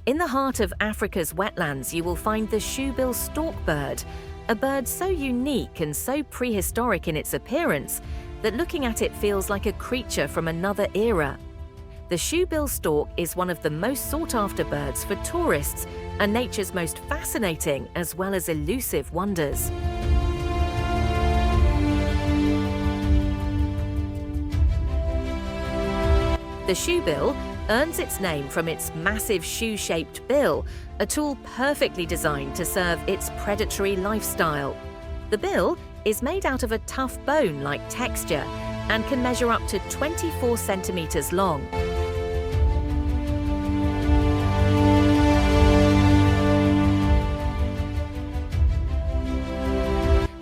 In the heart of Africa's wetlands, you will find the shoebill stork bird, a bird so unique and so prehistoric in its appearance that looking at it feels like a creature from another era. The shoebill stork is one of the most sought-after birds for tourists and nature's most fascinating as well as elusive wonders. The shoebill earns its name from its massive shoe-shaped bill, a tool perfectly designed to serve its predatory lifestyle. The bill is made out of a tough bone-like texture and can measure up to 24 centimeters long.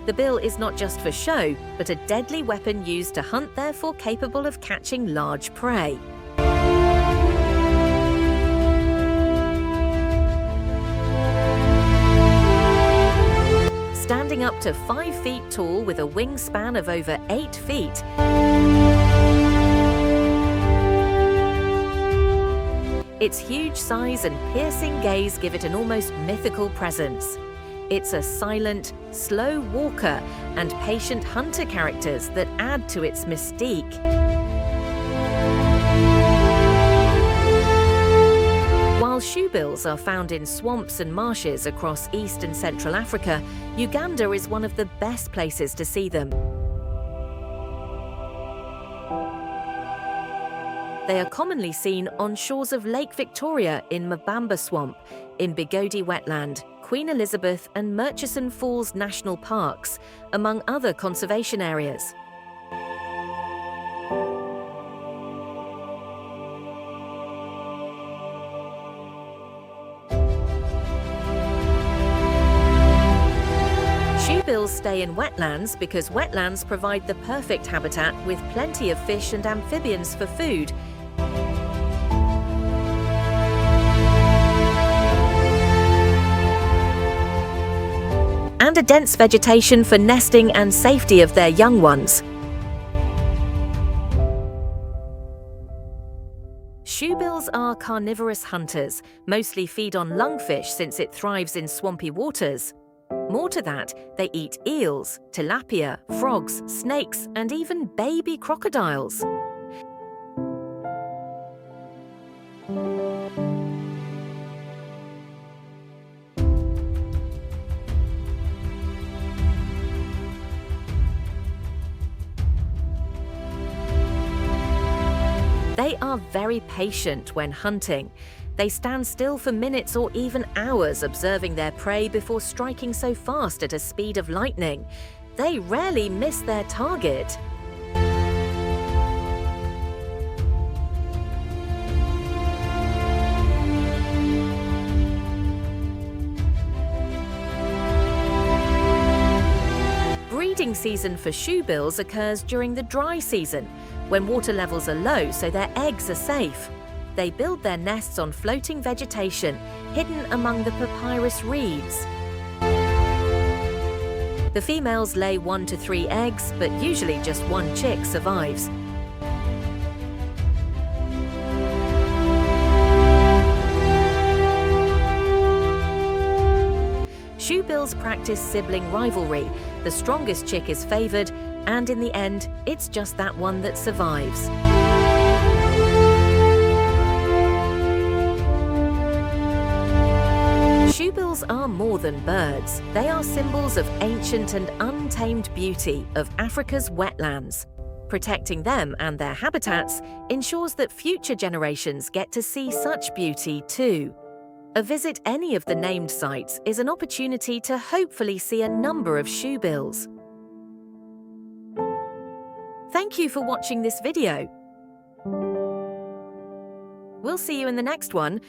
The bill is not just for show, but a deadly weapon used to hunt, therefore capable of catching large prey. Standing up to 5 feet tall with a wingspan of over 8 feet, its huge size and piercing gaze give it an almost mythical presence. It's a silent, slow walker and patient hunter characters that add to its mystique. While shoebills are found in swamps and marshes across East and Central Africa, Uganda is one of the best places to see them. They are commonly seen on shores of Lake Victoria in Mabamba Swamp, in Bigodi Wetland, Queen Elizabeth and Murchison Falls National Parks, among other conservation areas. Shoebills stay in wetlands because wetlands provide the perfect habitat with plenty of fish and amphibians for food, and a dense vegetation for nesting and safety of their young ones. Shoebills are carnivorous hunters, mostly feed on lungfish since it thrives in swampy waters. More to that, they eat eels, tilapia, frogs, snakes, and even baby crocodiles. They are very patient when hunting. They stand still for minutes or even hours observing their prey before striking so fast at a speed of lightning. They rarely miss their target. Breeding season for shoebills occurs during the dry season, when water levels are low so their eggs are safe. They build their nests on floating vegetation, hidden among the papyrus reeds. The females lay 1 to 3 eggs, but usually just 1 chick survives. Shoebills practice sibling rivalry. The strongest chick is favored, and in the end, it's just that one that survives. Shoebills are more than birds. They are symbols of ancient and untamed beauty of Africa's wetlands. Protecting them and their habitats ensures that future generations get to see such beauty too. A visit any of the named sites is an opportunity to hopefully see a number of shoebills. Thank you for watching this video. We'll see you in the next one.